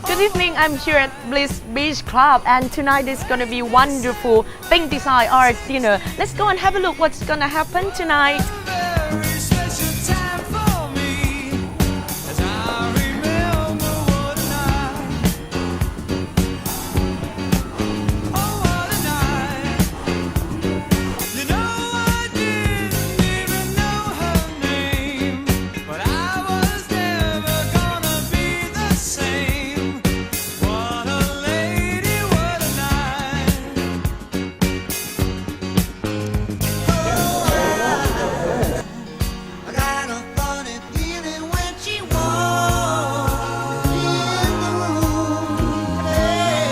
Good evening, I'm here at Bliss Beach Club and tonight is going to be wonderful pink design art dinner. Let's go and have a look what's going to happen tonight.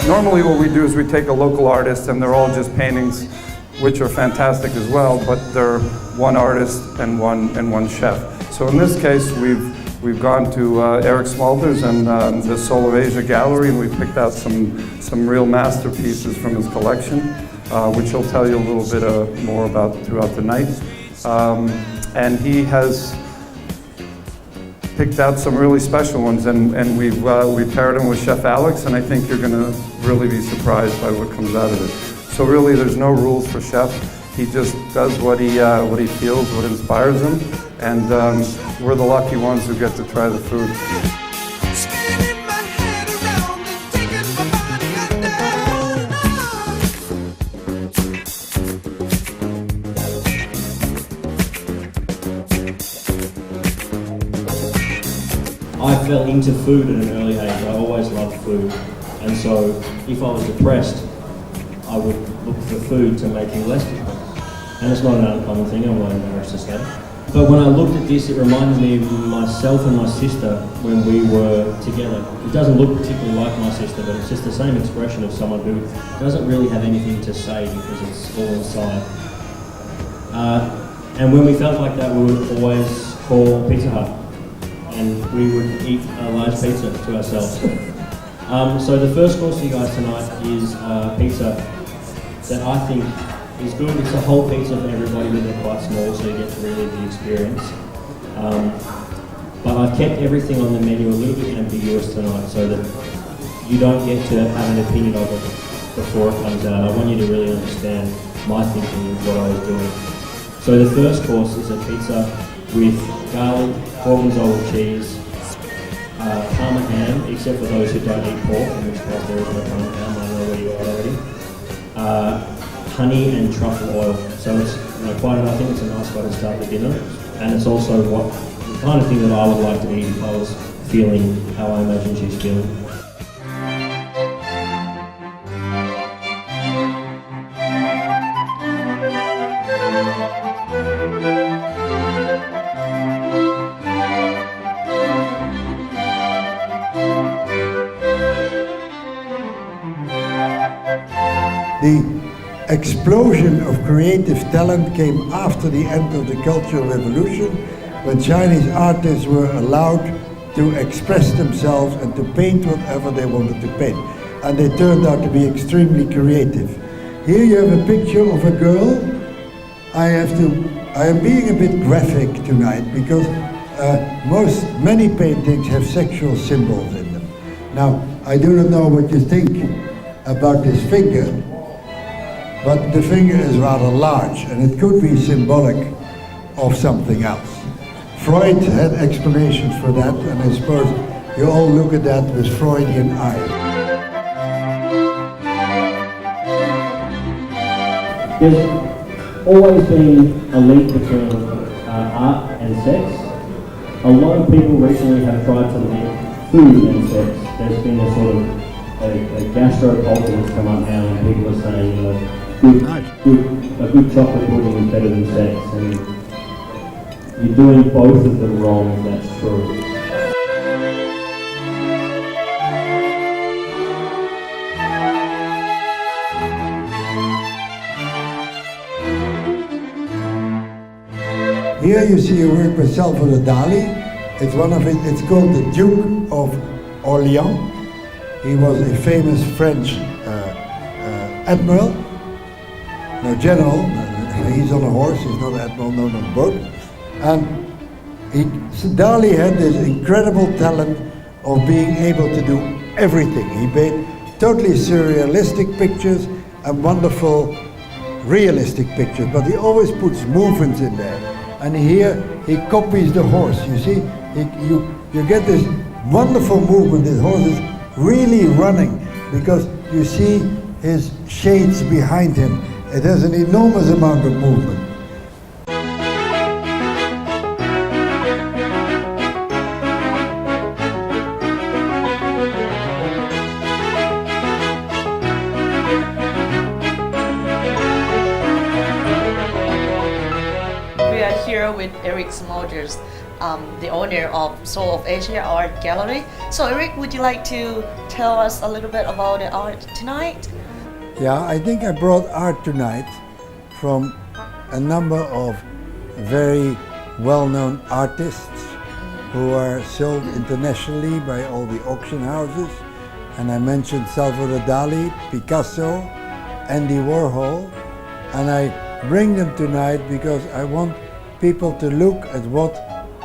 Normally what we do is we take a local artist and they're all just paintings which are fantastic as well, but they're one artist and one chef. So in this case we've gone to Eric Smulders and the Soul of Asia gallery, and we picked out some real masterpieces from his collection, which he'll tell you a little bit more about throughout the night. And he has picked out some really special ones, and we paired them with Chef Alex, and I think you're going to really be surprised by what comes out of it. So really, there's no rules for Chef. He just does what he feels, what inspires him, and we're the lucky ones who get to try the food. I fell into food at an early age. I always loved food, and so if I was depressed, I would look for food to make me less depressed. And it's not an uncommon thing, I'm not embarrassed to say. But when I looked at this, it reminded me of myself and my sister when we were together. It doesn't look particularly like my sister, but it's just the same expression of someone who doesn't really have anything to say because it's all inside. And when we felt like that, we would always call Pizza Hut, and we would eat a large pizza to ourselves. So the first course for you guys tonight is pizza that I think is good. It's a whole pizza for everybody, but they're quite small, so you get to really the experience. But I've kept everything on the menu a little bit ambiguous tonight so that you don't get to have an opinion of it before it comes out. I want you to really understand my thinking of what I was doing. So the first course is a pizza with garlic, gorgonzola cheese, parma ham, except for those who don't eat pork, in which case there is no parma ham, I know where you are already. Honey and truffle oil. So it's I think it's a nice way to start the dinner, and it's also the kind of thing that I would like to eat if I was feeling how I imagine she's feeling. The explosion of creative talent came after the end of the Cultural Revolution, when Chinese artists were allowed to express themselves and to paint whatever they wanted to paint. And they turned out to be extremely creative. Here you have a picture of a girl. I am being a bit graphic tonight because many paintings have sexual symbols in them. Now, I do not know what you think about this finger, but the finger is rather large and it could be symbolic of something else. Freud had explanations for that, and I suppose you all look at that with Freudian eyes. There's always been a link between art and sex. A lot of people recently have tried to link food and sex. There's been a sort of a gastro culture that's come up now, and people are saying, a good chocolate pudding is better than sex, and you're doing both of them wrong if that's true. Here you see a work by Salvador Dali. It's called The Duke of Orléans. He was a famous French admiral, no general. He's on a horse, he's not an admiral, not on a boat. And Dali had this incredible talent of being able to do everything. He made totally surrealistic pictures and wonderful realistic pictures, but he always puts movements in there. And here he copies the horse. You see, you get this wonderful movement. This horse is really running because you see his shades behind him. It has an enormous amount of movement. We are here with Eric Smulders, the owner of Soul of Asia Art Gallery. So Eric, would you like to tell us a little bit about the art tonight? Yeah, I think I brought art tonight from a number of very well-known artists who are sold internationally by all the auction houses. And I mentioned Salvador Dali, Picasso, Andy Warhol, and I bring them tonight because I want people to look at what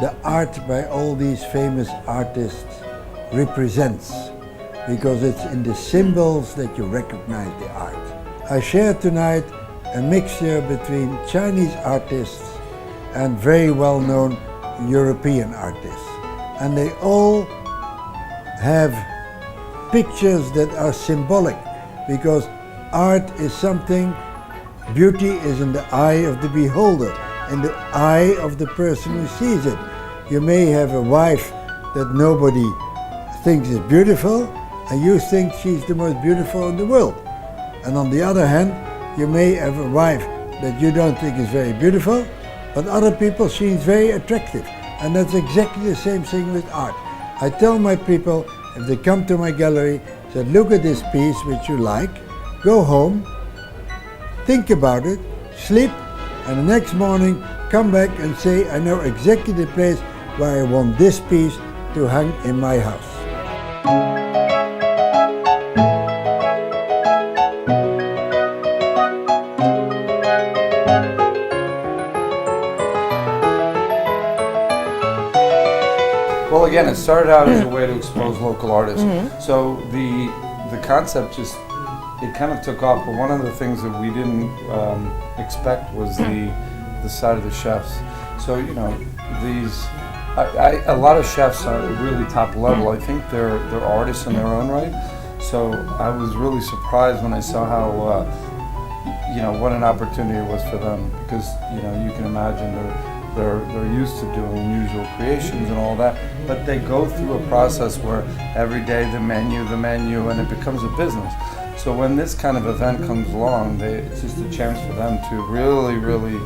the art by all these famous artists represents, because it's in the symbols that you recognize the art. I share tonight a mixture between Chinese artists and very well-known European artists. And they all have pictures that are symbolic, because art is something, beauty is in the eye of the beholder, in the eye of the person who sees it. You may have a wife that nobody thinks is beautiful, and you think she's the most beautiful in the world. And on the other hand, you may have a wife that you don't think is very beautiful, but other people she's very attractive. And that's exactly the same thing with art. I tell my people, if they come to my gallery, say, look at this piece which you like, go home, think about it, sleep, and the next morning come back and say, I know exactly the place where I want this piece to hang in my house. Well, again, it started out as a way to expose local artists. So the concept just, it kind of took off, but one of the things that we didn't expect was the side of the chefs. So, you know, a lot of chefs are really top level. I think they're artists in their own right. So I was really surprised when I saw how, you know, what an opportunity it was for them, because, you know, you can imagine they're used to doing unusual creations and all that, but they go through a process where every day the menu, and it becomes a business. So when this kind of event comes along, it's just a chance for them to really,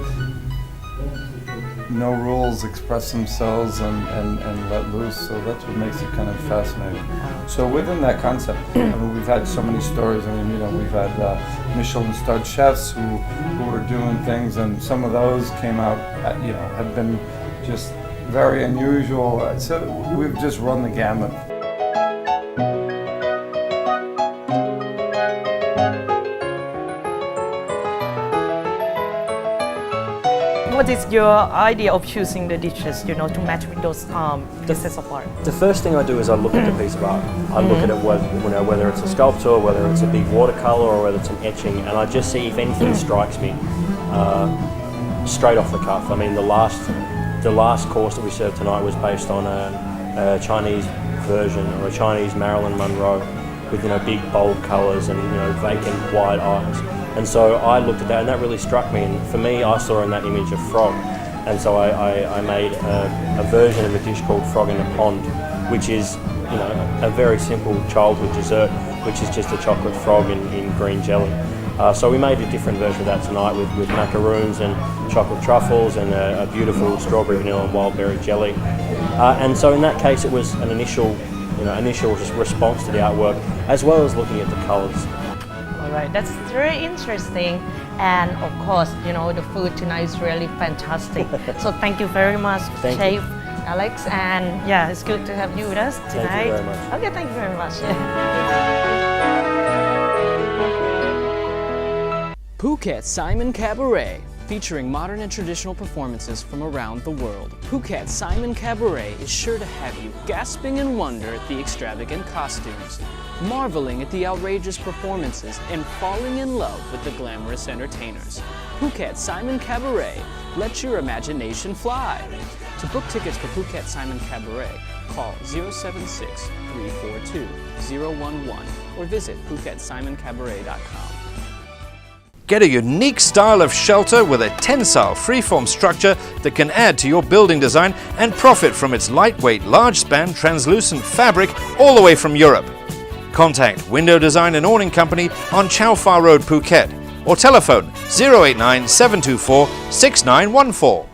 no rules, express themselves and let loose. So that's what makes it kind of fascinating. So within that concept, I mean, we've had so many stories. I mean, you know, we've had Michelin-starred chefs who were doing things, and some of those came out, you know, have been just very unusual. So we've just run the gamut. What is your idea of choosing the dishes, you know, to match with those pieces of art? The first thing I do is I look at the piece of art. I look at it, whether it's a sculpture, whether it's a big watercolor, or whether it's an etching, and I just see if anything strikes me straight off the cuff. I mean, the last course that we served tonight was based on a Chinese version, or a Chinese Marilyn Monroe, with, you know, big bold colors and, you know, vacant wide eyes. And so I looked at that, and that really struck me. And for me, I saw in that image a frog, and so I made a version of a dish called Frog in a Pond, which is, you know, a very simple childhood dessert, which is just a chocolate frog in green jelly. So we made a different version of that tonight with macaroons and chocolate truffles and a beautiful strawberry, vanilla and wild berry jelly. And so in that case, it was an initial response to the artwork, as well as looking at the colours. Right, that's very interesting, and of course, you know, the food tonight is really fantastic. So thank you very much, Chef Alex, and yeah, it's good to have you with us tonight. Thank you very much. Okay, thank you very much. Phuket Simon Cabaret, featuring modern and traditional performances from around the world. Phuket Simon Cabaret is sure to have you gasping in wonder at the extravagant costumes, marveling at the outrageous performances, and falling in love with the glamorous entertainers. Phuket Simon Cabaret, let your imagination fly. To book tickets for Phuket Simon Cabaret, call 076-342-011 or visit PhuketSimonCabaret.com. Get a unique style of shelter with a tensile freeform structure that can add to your building design and profit from its lightweight, large-span, translucent fabric all the way from Europe. Contact Window Design and Awning Company on Chow Phar Road, Phuket, or telephone 089 724 6914.